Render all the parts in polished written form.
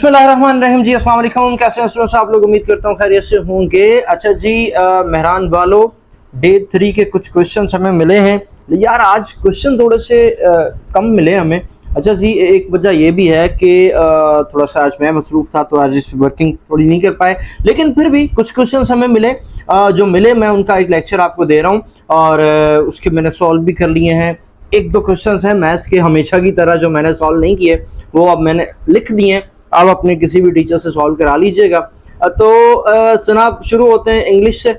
बिस्मिल्लाहिर्रहमानिर्रहीम जी, अस्सलाम वालेकुम। कैसे हैं स्टूडेंट्स आप लोग? उम्मीद करता हूँ खैरियत से होंगे। अच्छा जी, मेहरान वालों, डे 3 के कुछ क्वेश्चन हमें मिले हैं यार। आज क्वेश्चन थोड़े से कम मिले हमें। अच्छा जी, एक वजह ये भी है कि थोड़ा सा आज मैं मसरूफ़ था तो आज इस वर्किंग थोड़ी नहीं कर पाए, लेकिन फिर भी कुछ क्वेश्चन हमें मिले। जो मिले मैं उनका एक लेक्चर आपको दे रहा हूँ और उसके मैंने सॉल्व भी कर लिए हैं। एक दो क्वेश्चन हैं मैथ्स के हमेशा की तरह जो मैंने सॉल्व नहीं किए वो अब मैंने लिख दिए हैं। आप अपने किसी भी टीचर से सॉल्व करा लीजिएगा। तो जनाब शुरू होते हैं इंग्लिश से।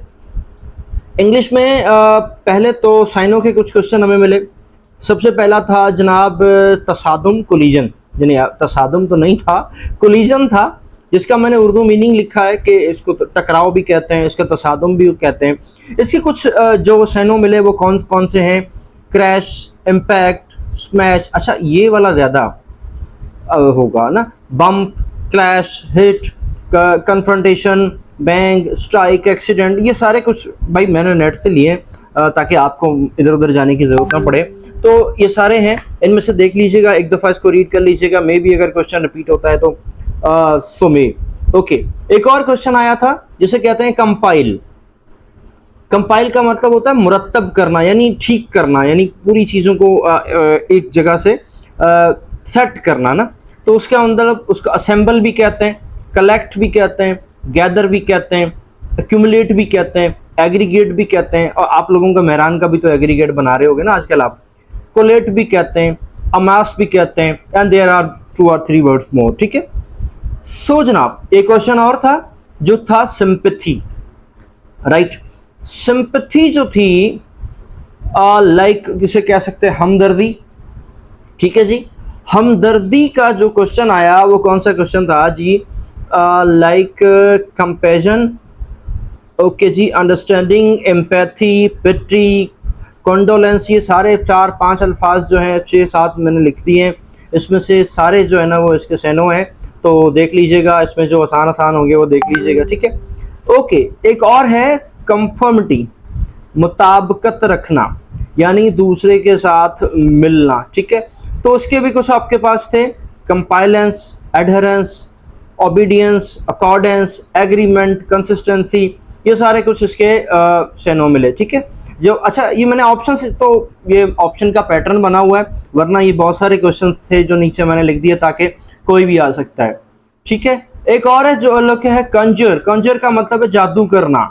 इंग्लिश में पहले तो साइनों के कुछ क्वेश्चन हमें मिले। सबसे पहला था जनाब तसादुम कोलिजन, यानी तसादुम तो नहीं था, कोलिजन था, जिसका मैंने उर्दू मीनिंग लिखा है कि इसको टकराव भी कहते हैं, इसका तसादुम भी कहते हैं। इसके कुछ जो साइनों मिले वो कौन कौन से हैं? Crash, impact, smash. अच्छा ये वाला ज़्यादा होगा ना। Bump, clash, hit, confrontation, bang, strike, accident, ये सारे कुछ भाई मैंने नेट से लिए ताकि आपको इधर उधर जाने की ज़रूरत ना पड़े। तो ये सारे हैं, इनमें से देख लीजिएगा, एक दफ़ा इसको रीड कर लीजिएगा। मे भी अगर क्वेश्चन रिपीट होता है तो सो मे। ओके, एक और क्वेश्चन आया था जिसे कहते हैं कंपाइल। कंपाइल का मतलब होता है मुरत्तब करना, यानी ठीक करना, यानी पूरी चीज़ों को एक जगह से सेट करना ना। तो उसके अंदर उसका असेंबल भी कहते हैं, कलेक्ट भी कहते हैं, गैदर भी कहते हैं, एक्यूमुलेट भी कहते हैं, एग्रीगेट भी कहते हैं। और आप लोगों का मेहरान का भी तो एग्रीगेट बना रहे होगे ना आजकल आप। कोलेट भी कहते हैं, अमास भी कहते हैं, एंड देयर आर 2 और 3 वर्ड्स मोर। ठीक है। सो जनाब एक क्वेश्चन और था जो था सिंपैथी, राइट। सिंपैथी जो थी लाइक जिसे कह सकते हैं हमदर्दी। ठीक है जी, हमदर्दी का जो क्वेश्चन आया वो कौन सा क्वेश्चन था जी? लाइक कंपैशन, ओके जी, अंडरस्टैंडिंग, एम्पैथी, पिटी, कॉन्डोलेंस, ये सारे 4-5 अल्फाज जो हैं 6-7 मैंने लिख दिए हैं। इसमें से सारे जो है ना वो इसके सैनो हैं, तो देख लीजिएगा, इसमें जो आसान आसान होंगे वो देख लीजिएगा। ठीक है। ओके, एक और है कंफर्मिटी, मुताबकत रखना, यानी दूसरे के साथ मिलना। ठीक है। तो उसके भी कुछ आपके पास थे, compliance, adherence, obedience, accordance, agreement, consistency, ये सारे कुछ इसके सेनो मिले। ठीक है। जो अच्छा ये मैंने ऑप्शन से, तो ये ऑप्शन का पैटर्न बना हुआ है, वरना ये बहुत सारे क्वेश्चन थे जो नीचे मैंने लिख दिए ताकि कोई भी आ सकता है। ठीक है। एक और है जो अलग है कंजर। कंजर का मतलब है जादू करना।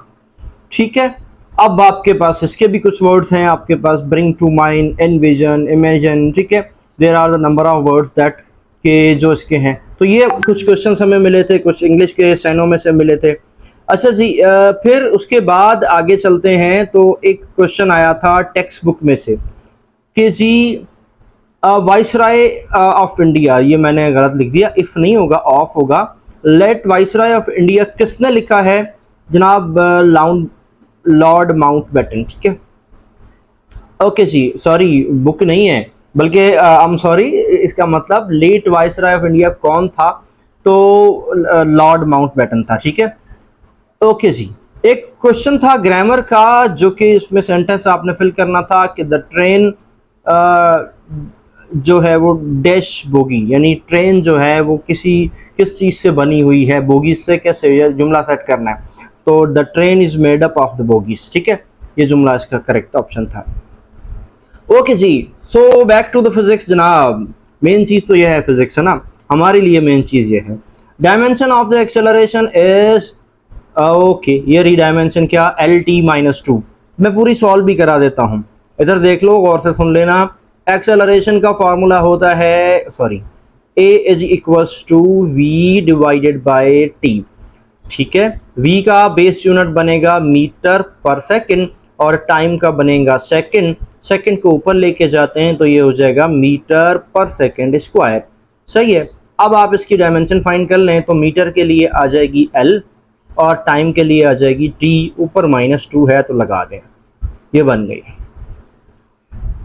ठीक है। अब आपके पास इसके भी कुछ वर्ड्स हैं आपके पास, bring to mind, envision, imagine. ठीक है। There are the number of words that के जो इसके हैं। तो ये कुछ क्वेश्चंस हमें मिले थे, कुछ इंग्लिश के साइनों में से मिले थे। अच्छा जी, फिर उसके बाद आगे चलते हैं। तो एक क्वेश्चन आया था टेक्स्ट बुक में से कि जी वाइसराय ऑफ इंडिया, ये मैंने गलत लिख दिया, इफ नहीं होगा ऑफ होगा। लेट वाइसराय ऑफ इंडिया किसने लिखा है? जनाब लॉर्ड माउंटबेटन। ठीक है। ओके जी, सॉरी बुक नहीं है, बल्कि आई एम सॉरी, इसका मतलब लेट वाइसराय ऑफ इंडिया कौन था? तो लॉर्ड माउंटबेटन था। ठीक है। ओके जी, एक क्वेश्चन था ग्रामर का जो कि इसमें सेंटेंस आपने फिल करना था कि द ट्रेन जो है वो डैश बोगी, यानी ट्रेन जो है वो किस चीज़ से बनी हुई है, बोगी से कैसे जुमला सेट करना है। तो the train is made up of the bogies. ठीक है, ये जुमला इसका करेक्ट ऑप्शन था। ओके जी, so back to the physics जनाब। मेन चीज़ तो यह है फिजिक्स, है ना, हमारे लिए मेन चीज़ ये है। Dimension of the acceleration is, okay, ये रीडायमेंशन क्या? LT-2। मैं पूरी सॉल्व भी करा देता हूँ, इधर देख लो, गौर से सुन लेना। एक्सेलरेशन का फॉर्मूला होता है, sorry, A is equals to V divided by T। ठीक है। V का बेस यूनिट बनेगा मीटर पर सेकंड और टाइम का बनेगा सेकंड। सेकंड को ऊपर लेके जाते हैं तो ये हो जाएगा मीटर पर सेकंड स्क्वायर। सही है। अब आप इसकी डायमेंशन फाइंड कर लें तो मीटर के लिए आ जाएगी L और टाइम के लिए आ जाएगी T, ऊपर -2 है तो लगा दें, ये बन गई।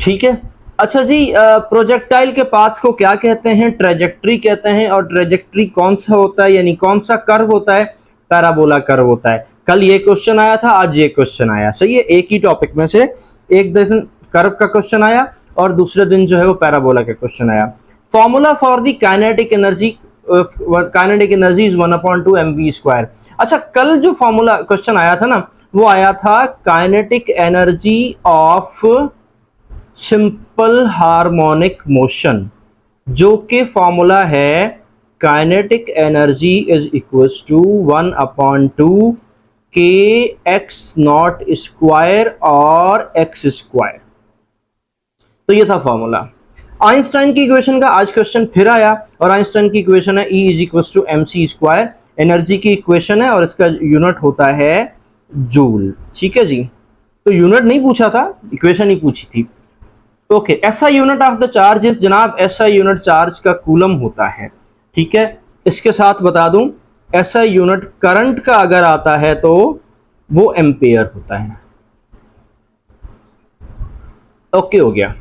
ठीक है। अच्छा जी, प्रोजेक्टाइल के पाथ को क्या कहते हैं? ट्रेजेक्ट्री कहते हैं। और ट्रेजेक्ट्री कौन सा होता है, यानी कौन सा कर्व होता है? पैराबोला कर्व होता है। कल ये क्वेश्चन आया था, आज ये क्वेश्चन आया। सही है, एक ही टॉपिक में से एक दिन कर्व का क्वेश्चन आया और दूसरे दिन जो है वो पैराबोला का क्वेश्चन आया। Formula for the kinetic energy kinetic energy is 1/2 mv²। अच्छा, कल जो फॉर्मूला क्वेश्चन आया था ना, वो आया था kinetic energy of simple harmonic motion, जो कि फॉर्मूला है kinetic energy is equals to 1/2 k x naught square और एक्स स्क्वायर। तो ये था फॉर्मूला। आइंस्टाइन की इक्वेशन का आज क्वेश्चन फिर आया, और आइंस्टाइन की इक्वेशन है E is equals to mc²। Energy की इक्वेशन है और इसका यूनिट होता है जूल। ठीक है जी, तो यूनिट नहीं पूछा था, इक्वेशन ही पूछी थी। ओके, ऐसा unit of the charge is, जनाब ऐसा यूनिट चार्ज का कूलम होता है। ठीक है, इसके साथ बता दूं, ऐसा यूनिट करंट का अगर आता है तो वो एम्पेयर होता है। ओके हो गया।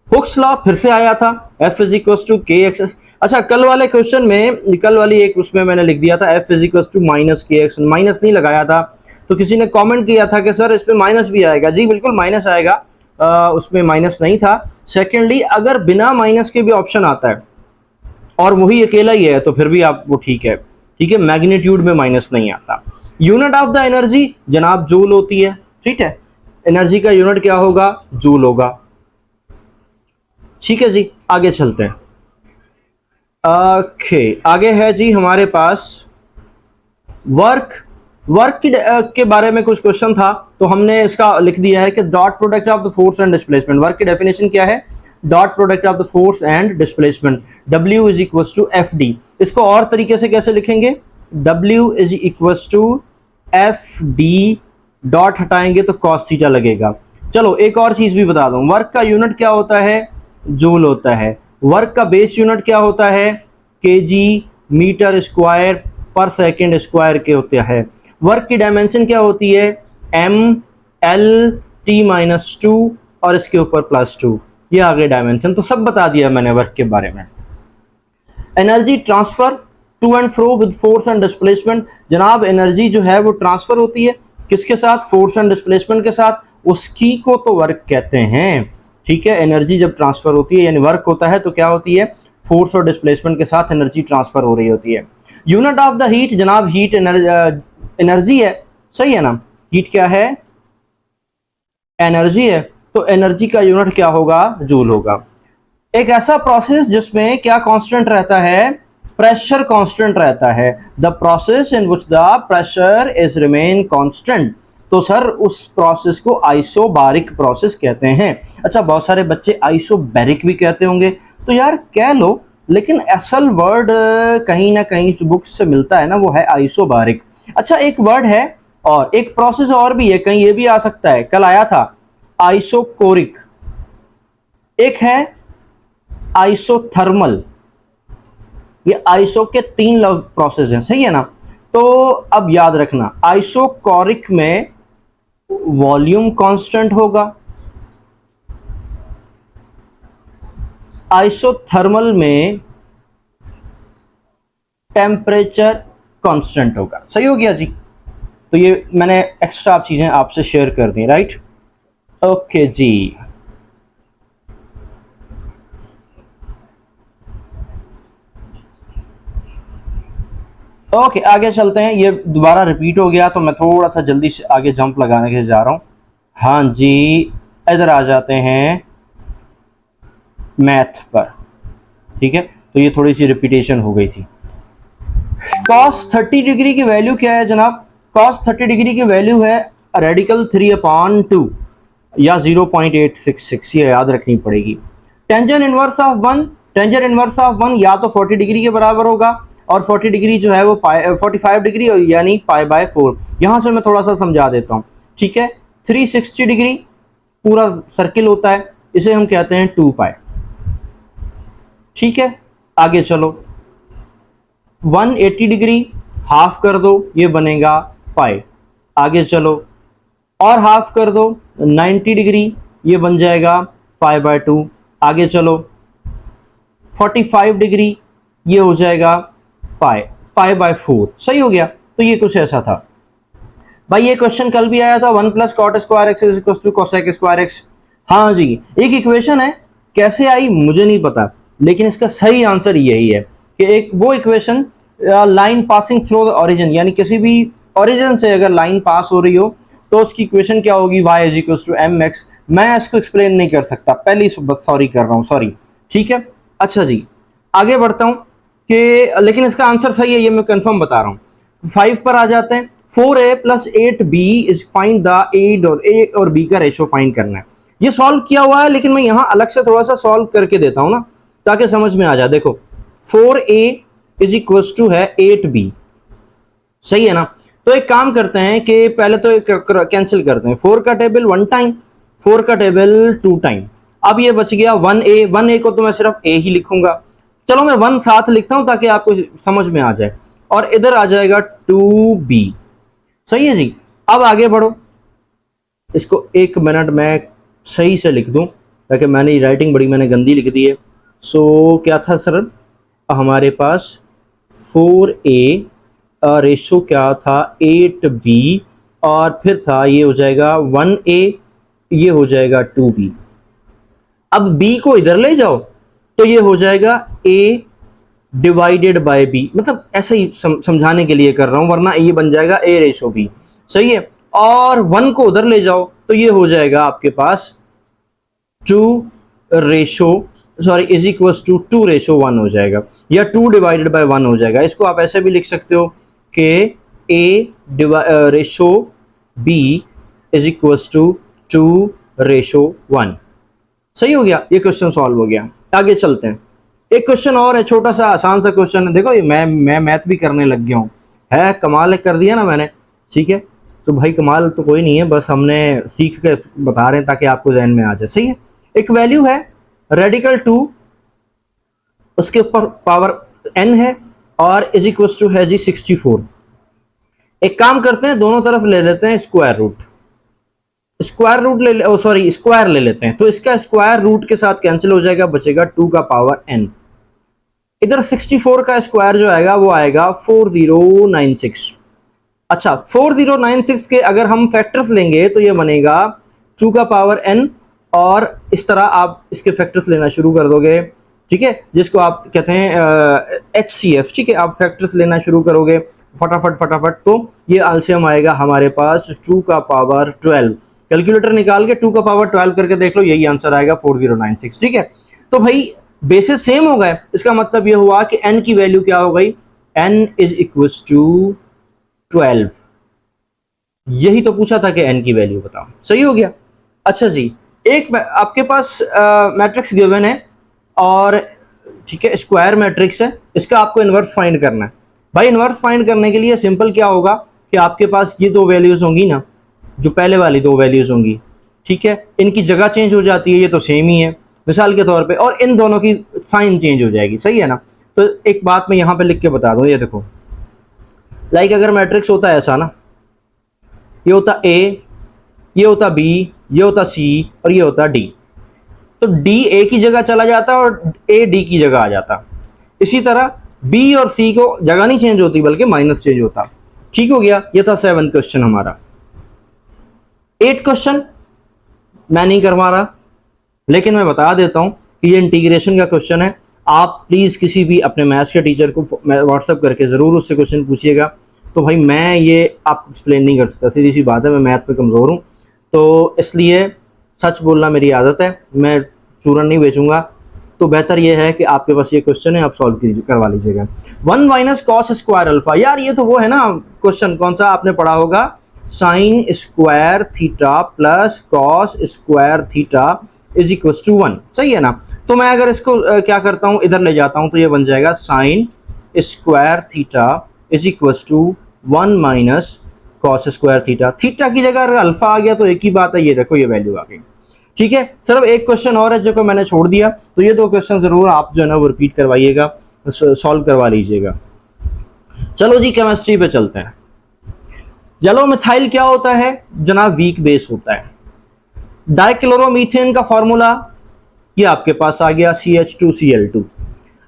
हुक्स लॉ फिर से आया था, F इज इक्वल्स टू के एक्स। अच्छा, कल वाले क्वेश्चन में, कल वाली एक उसमें मैंने लिख दिया था F is equals to minus k x, minus नहीं लगाया था, तो किसी ने कमेंट किया था कि सर इसमें माइनस भी आएगा। जी बिल्कुल माइनस आएगा, उसमें माइनस नहीं था। सेकेंडली, अगर बिना माइनस के भी ऑप्शन आता है और वही अकेला ही है तो फिर भी आप वो ठीक है। ठीक है, मैग्नीट्यूड में माइनस नहीं आता। यूनिट ऑफ द एनर्जी जनाब जूल होती है। ठीक है, एनर्जी का यूनिट क्या होगा? जूल होगा। ठीक है जी, आगे चलते हैं। ओके, आगे है जी हमारे पास वर्क के बारे में कुछ क्वेश्चन था, तो हमने इसका लिख दिया है कि dot product of the force and displacement. Work की डेफिनेशन क्या है? Dot product of the force and displacement, W is equal to FD। इसको और तरीके से कैसे लिखेंगे? W is equal to FD, dot हटाएंगे तो cos थीटा लगेगा। चलो एक और चीज भी बता दूं, वर्क का यूनिट क्या होता है? जूल होता है। वर्क का बेस यूनिट क्या होता है? kg मीटर स्क्वायर पर सेकेंड स्क्वायर के होता है। वर्क की डायमेंशन क्या होती है? M L T-2 और इसके ऊपर +2, ये आगे डायमेंशन। तो सब बता दिया मैंने वर्क के बारे में। Energy transfer to and fro with force and displacement, जनाब एनर्जी जो है वो ट्रांसफर होती है किसके साथ? फोर्स एंड डिस्प्लेसमेंट के साथ, उसकी को तो वर्क कहते हैं। ठीक है, एनर्जी जब ट्रांसफर होती है यानी वर्क होता है तो क्या होती है? फोर्स और डिस्प्लेसमेंट के साथ एनर्जी ट्रांसफर हो रही होती है। यूनिट ऑफ द हीट, जनाब हीट एनर्जी है, सही है ना? हीट क्या है? एनर्जी है, तो एनर्जी का यूनिट क्या होगा? जूल होगा। एक ऐसा प्रोसेस जिसमें क्या कांस्टेंट रहता है? प्रेशर कांस्टेंट रहता है। The process in which the pressure is remain constant, तो सर उस प्रोसेस को आइसोबारिक प्रोसेस कहते हैं। अच्छा, बहुत सारे बच्चे आइसोबैरिक भी कहते होंगे, तो यार कह लो, लेकिन असल वर्ड कहीं ना कहीं जो बुक्स से मिलता है ना, वो है आइसोबारिक। अच्छा, एक वर्ड है और एक प्रोसेस और भी है, कहीं ये भी आ सकता है, कल आया था आइसोकोरिक, एक है आइसोथर्मल। ये आइसो के 3 प्रोसेस हैं, सही है ना? तो अब याद रखना, आइसोकोरिक में वॉल्यूम कांस्टेंट होगा, आइसोथर्मल में टेम्परेचर कांस्टेंट होगा। सही हो गया जी? तो ये मैंने एक्स्ट्रा चीजें आपसे शेयर कर दी, राइट? ओके जी, ओके आगे चलते हैं। ये दोबारा रिपीट हो गया तो मैं थोड़ा सा जल्दी से आगे जंप लगाने के जा रहा हूं। हाँ जी, इधर आ जाते हैं मैथ पर। ठीक है, तो ये थोड़ी सी रिपीटेशन हो गई थी। cos 30 डिग्री की वैल्यू क्या है जनाब? cos 30 डिग्री की वैल्यू है रेडिकल 3/2 या 0.866, ये याद रखनी पड़ेगी। Tangent inverse of 1, tangent inverse of 1 या तो 40 डिग्री के बराबर होगा, और 40 डिग्री जो है वो 45 डिग्री यानी π/4। यहां से मैं थोड़ा सा समझा देता हूं। ठीक है, 360 डिग्री पूरा सर्किल होता है, इसे हम कहते हैं 2π। ठीक है, आगे चलो, 180 डिग्री हाफ कर दो, ये बनेगा π। आगे चलो और हाफ कर दो, 90 डिग्री, ये बन जाएगा π/2। आगे चलो 45 डिग्री, ये हो जाएगा π/4। सही हो गया? तो ये कुछ ऐसा था भाई। ये क्वेश्चन कल भी आया था, 1 + cot square x is equal to cosec square x। हाँ जी, एक इक्वेशन है, कैसे आई मुझे नहीं पता, लेकिन इसका सही आंसर यही है कि एक वो equation line passing through the origin, यानी किसी भी ओरिजिन से अगर लाइन पास हो रही हो तो उसकी इक्वेशन क्या होगी, y is equal to m x. मैं इसको एक्सप्लेन नहीं कर सकता, पहले बस सॉरी कर रहा हूँ, सॉरी, ठीक है। अच्छा जी, आगे बढ़ता हूँ कि लेकिन इसका आंसर सही है, ये मैं कंफर्म बता रहा हूँ। 5 पर आ जाते हैं। 4a plus 8b is find the ए और b का रेशो फाइंड करना है। ये सॉल्व किया हुआ है, लेकिन मैं यहां अलग से थोड़ा सा सॉल्व करके देता हूं ना, ताकि समझ में आ जाए। देखो 4a इज इक्वल टू है 8b, सही है ना। तो एक काम करते हैं कि पहले तो कैंसिल करते हैं, 4 का टेबल 1 टाइम, 4 का टेबल 2 टाइम। अब ये बच गया 1a, 1a को तो मैं सिर्फ a ही लिखूंगा, चलो मैं 1 साथ लिखता हूं ताकि आपको समझ में आ जाए, और इधर आ जाएगा 2b, सही है जी। अब आगे बढ़ो, इसको 1 मिनट में सही से लिख दूं, ताकि मैंने राइटिंग बड़ी मैंने गंदी लिख दी है। सो क्या था सर हमारे पास, 4a रेशो क्या था 8b, और फिर था ये हो जाएगा 1a, ये हो जाएगा 2b। अब b को इधर ले जाओ तो ये हो जाएगा a डिवाइडेड बाय b, मतलब ऐसा ही समझाने के लिए कर रहा हूं, वरना ये बन जाएगा a रेशो b, सही है। और 1 को उधर ले जाओ तो ये हो जाएगा आपके पास 2 ratio sorry is equal to 2 ratio 1 हो जाएगा, या 2 डिवाइडेड बाय 1 हो जाएगा। इसको आप ऐसे भी लिख सकते हो कि a ratio b is equal to 2 ratio 1, सही हो गया। ये क्वेश्चन सॉल्व हो गया। आगे चलते हैं, एक क्वेश्चन और है, छोटा सा आसान सा क्वेश्चन है। देखो ये मैं मैथ भी करने लग गया हूँ, है कमाल कर दिया ना मैंने, ठीक है। तो भाई कमाल तो कोई नहीं है, बस हमने सीख के बता रहे हैं ताकि आपको जहन में आ जाए, सही है। एक वैल्यू है रेडिकल 2, उसके ऊपर पावर n है, और इज इक्वल टू है जी 64। एक काम करते हैं, दोनों तरफ ले लेते हैं स्क्वायर रूट, स्क्वायर रूट ले सॉरी स्क्वायर ले लेते हैं, तो इसका स्क्वायर रूट के साथ कैंसिल हो जाएगा, बचेगा 2 का पावर n। इधर 64 का स्क्वायर जो आएगा वो आएगा 4096। अच्छा 4096 के अगर हम फैक्टर्स लेंगे तो ये बनेगा 2 का पावर n, और इस तरह आप इसके फैक्टर्स लेना शुरू कर दोगे, ठीक है, जिसको आप कहते हैं HCF, ठीक है। आप फैक्टर्स लेना शुरू करोगे फटाफट फटाफट, तो ये एलसीएम आएगा हमारे पास 2 का पावर 12। कैलकुलेटर निकाल के 2 का पावर 12 करके देख लो, यही आंसर आएगा 4096, ठीक है। तो भाई बेसिस सेम हो गए, इसका मतलब ये हुआ कि n की वैल्यू क्या हो गई, n इज इक्वल टू 12। यही तो पूछा था कि n की वैल्यू बताओ, सही हो गया। अच्छा जी, एक आपके पास मैट्रिक्स गिवन है, और ठीक है स्क्वायर मैट्रिक्स है, इसका आपको इनवर्स फाइंड करना है। भाई इनवर्स फाइंड करने के लिए सिंपल क्या होगा कि आपके पास ये दो वैल्यूज होंगी ना, जो पहले वाली दो वैल्यूज होंगी, ठीक है, इनकी जगह चेंज हो जाती है, ये तो सेम ही है मिसाल के तौर पे, और इन दोनों की साइन चेंज हो जाएगी, सही है ना। तो एक बात मैं यहाँ पे लिख के बता दूं, ये देखो लाइक अगर मैट्रिक्स होता है ऐसा ना, ये होता A, ये होता B, ये होता C, और ये होता D, तो D A की जगह चला जाता और A D की जगह आ जाता। इसी तरह B और C को जगह नहीं चेंज होती बल्कि माइनस चेंज होता, ठीक हो गया। ये था 7 क्वेश्चन हमारा। 8 क्वेश्चन मैं नहीं करवा रहा, लेकिन मैं बता देता हूं कि ये इंटीग्रेशन का क्वेश्चन है। आप प्लीज किसी भी अपने मैथ्स के टीचर को व्हाट्सअप करके जरूर उससे क्वेश्चन पूछिएगा। तो भाई मैं ये आपको एक्सप्लेन नहीं कर सकता, सीधी सी बात है, मैं मैथ में कमज़ोर हूँ, तो इसलिए सच बोलना मेरी आदत है, मैं चूरन नहीं बेचूंगा। तो बेहतर ये है कि आपके पास ये क्वेश्चन है, आप सॉल्व करवा लीजिएगा। 1 माइनस कॉस स्क्वायर अल्फा, यार ये तो वो है ना क्वेश्चन, कौन सा आपने पढ़ा होगा, sine square theta plus cos square theta is equal to 1, सही है ना। तो मैं अगर इसको क्या करता हूं, इधर ले जाता हूं, तो ये बन जाएगा sine square theta is equal to 1 minus cos square theta. Theta की जगह अगर अल्फा आ गया तो एक ही बात है, ये देखो ये वैल्यू आ गई, ठीक है। सिर्फ एक क्वेश्चन और है जो को मैंने छोड़ दिया, तो ये 2 क्वेश्चन जरूर आप जो है ना वो रिपीट करवाइएगा, सॉल्व करवा लीजिएगा। चलो जी केमिस्ट्री पे चलते हैं। जलो मिथाइल क्या होता है जनाब, वीक बेस होता है। डाइक्लोरोमीथेन का फॉर्मूला ये आपके पास आ गया CH2Cl2।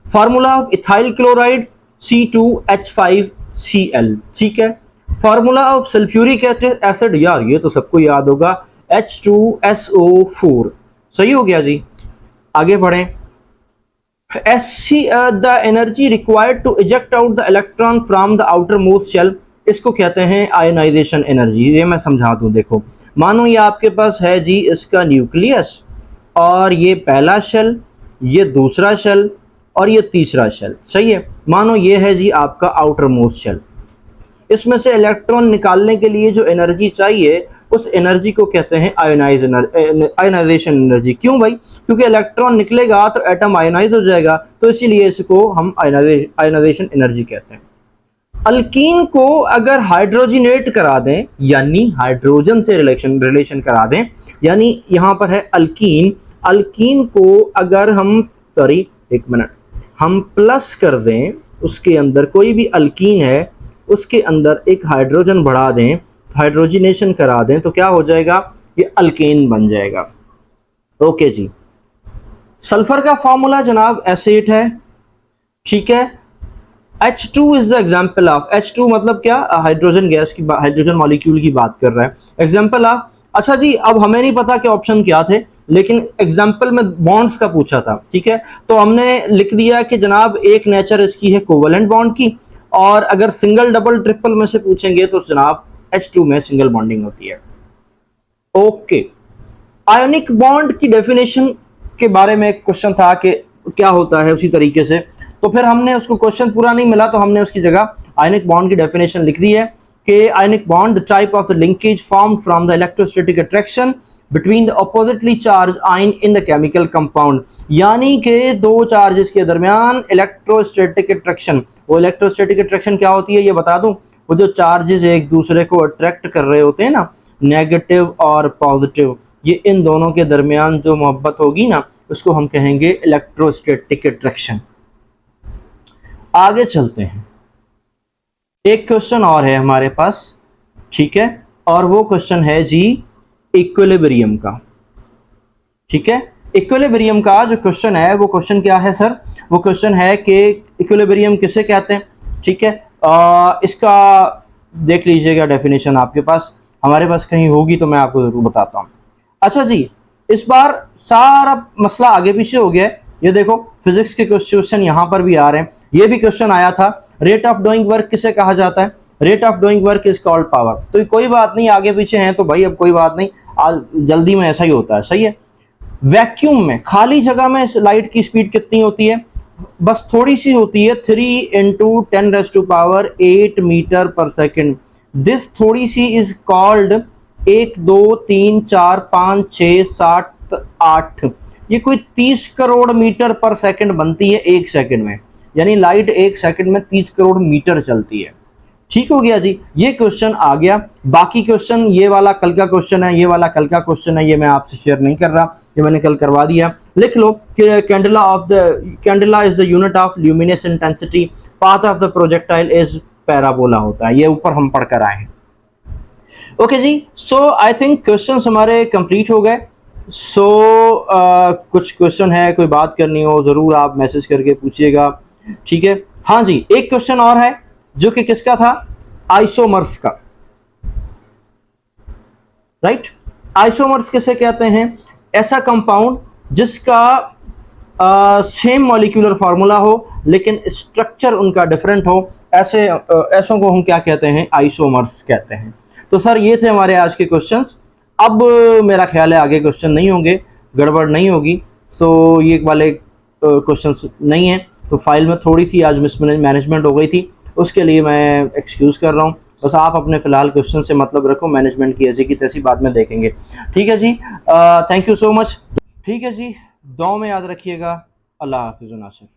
Formula of ethyl chloride C2H5Cl, ठीक है। फॉर्मूला ऑफ सल्फ्यूरिक एसिड, यार ये तो सबको याद होगा, H2SO4, सही हो गया जी। आगे बढ़ें, the energy required to eject out the electron from the outermost shell, इसको कहते हैं आयोनाइजेशन एनर्जी। ये मैं समझा दूं, देखो मानो ये आपके पास है जी इसका न्यूक्लियस, और ये पहला शेल, ये दूसरा शेल, और ये तीसरा शेल, सही है। मानो ये है जी आपका आउटर मोस्ट शेल, इसमें से इलेक्ट्रॉन निकालने के लिए जो एनर्जी चाहिए उस एनर्जी को कहते हैं आयोनाइजेशन एनर्जी। क्यों भाई? क्योंकि इलेक्ट्रॉन निकलेगा तो एटम आयोनाइज हो जाएगा, तो इसीलिए इसको हम आयोनाइजेशन एनर्जी कहते हैं। अल्कीन को अगर हाइड्रोजिनेट करा दें, यानी हाइड्रोजन से रिलेशन करा दें, यानी यहां पर है अल्कीन, अल्कीन को अगर हम हम प्लस कर दें, उसके अंदर कोई भी अल्कीन है उसके अंदर एक हाइड्रोजन बढ़ा दें, हाइड्रोजिनेशन करा दें, तो क्या हो जाएगा? ये अल्केन बन जाएगा। ओके जी। सल्फर का फॉर्मूला जनाब एसिड है, ठीक है। H2 is the example of, H2 मतलब क्या? हाइड्रोजन गैस की, हाइड्रोजन मॉलिक्यूल की बात कर रहा है। एग्जाम्पल ऑफ, अच्छा जी अब हमें नहीं पता कि ऑप्शन क्या थे, लेकिन एग्जाम्पल में बॉन्ड्स का पूछा था, ठीक है, तो हमने लिख दिया कि जनाब एक नेचर इसकी है कोवलेंट बॉन्ड की, और अगर सिंगल डबल ट्रिपल में से पूछेंगे तो जनाब H2 में सिंगल बॉन्डिंग होती है। ओके, आयोनिक बॉन्ड की डेफिनेशन के बारे में एक क्वेश्चन था कि क्या होता है, उसी तरीके से तो फिर हमने उसको क्वेश्चन पूरा नहीं मिला तो हमने उसकी जगह आयोनिक बॉन्ड की डेफिनेशन लिख दी है कि ionic bond the type of the linkage form from the electrostatic attraction between the oppositely charge ion in the chemical compound, यानी कि दो चार्जेस के दरमियान इलेक्ट्रोस्टैटिक अट्रैक्शन। वो इलेक्ट्रोस्टैटिक अट्रैक्शन क्या होती है ये बता दूं, वो जो चार्जेस एक दूसरे को अट्रैक्ट कर रहे होते हैं ना, नेगेटिव और पॉजिटिव, ये इन दोनों के दरमियान जो मोहब्बत होगी ना उसको हम कहेंगे इलेक्ट्रोस्टैटिक अट्रैक्शन। आगे चलते हैं, एक क्वेश्चन और है हमारे पास, ठीक है, और वो क्वेश्चन है जी इक्विलिब्रियम का, ठीक है। इक्विलिब्रियम का जो क्वेश्चन है वो क्वेश्चन क्या है सर? वो क्वेश्चन है कि इक्विलिब्रियम किसे कहते हैं, ठीक है। इसका देख लीजिएगा डेफिनेशन आपके पास, हमारे पास कहीं होगी तो मैं आपको जरूर बताता हूँ। अच्छा जी, इस बार सारा मसला आगे पीछे हो गया है। ये देखो फिजिक्स के क्वेश्चन यहाँ पर भी आ रहे हैं। ये भी क्वेश्चन आया था, रेट ऑफ डूइंग वर्क किसे कहा जाता है? Rate of doing work is called power. तो कोई बात नहीं, आगे पीछे हैं तो भाई अब कोई बात नहीं, जल्दी में ऐसा ही होता है, सही है। वैक्यूम में, खाली जगह में लाइट की स्पीड कितनी होती है? बस थोड़ी सी होती है, 3 × 10⁸ मीटर पर सेकेंड। दिस थोड़ी सी इज कॉल्ड 1 2 3 4 5 6 7 8, ये कोई 30 करोड़ मीटर पर सेकंड बनती है एक सेकंड में, यानी लाइट एक सेकंड में 30 करोड़ मीटर चलती है। ठीक हो गया जी, ये क्वेश्चन आ गया। बाकी क्वेश्चन, ये वाला कल का क्वेश्चन है, ये वाला कल का क्वेश्चन है, ये मैं आपसे शेयर नहीं कर रहा, ये मैंने कल करवा दिया। लिख लो कि candela is the unit of luminous intensity, path of the projectile is parabola होता है, ये ऊपर हम पढ़कर आए हैं। ओके जी, सो आई थिंक क्वेश्चंस हमारे कंप्लीट हो गए। सो कुछ क्वेश्चन है, कोई बात करनी हो जरूर आप मैसेज करके पूछिएगा, ठीक है। हाँ जी, एक क्वेश्चन और है जो कि किसका था? आइसोमर्स का, राइट। आइसोमर्स किसे कहते हैं? ऐसा कंपाउंड जिसका सेम मॉलिक्यूलर फार्मूला हो लेकिन स्ट्रक्चर उनका डिफरेंट हो, ऐसों को हम क्या कहते हैं? आइसोमर्स कहते हैं। तो सर ये थे हमारे आज के क्वेश्चंस। अब मेरा ख्याल है आगे क्वेश्चन नहीं होंगे, गड़बड़ नहीं होगी। सो ये वाले क्वेश्चंस नहीं है, तो फाइल में थोड़ी सी आज मिसमैनेजमेंट हो गई थी, उसके लिए मैं एक्सक्यूज़ कर रहा हूँ। बस आप अपने फ़िलहाल क्वेश्चन से मतलब रखो, मैनेजमेंट की ऐसी की तैसी बाद में देखेंगे, ठीक है जी। थैंक यू सो मच, ठीक है जी, दुआ में याद रखिएगा। अल्लाह हाफिज़ नासिर।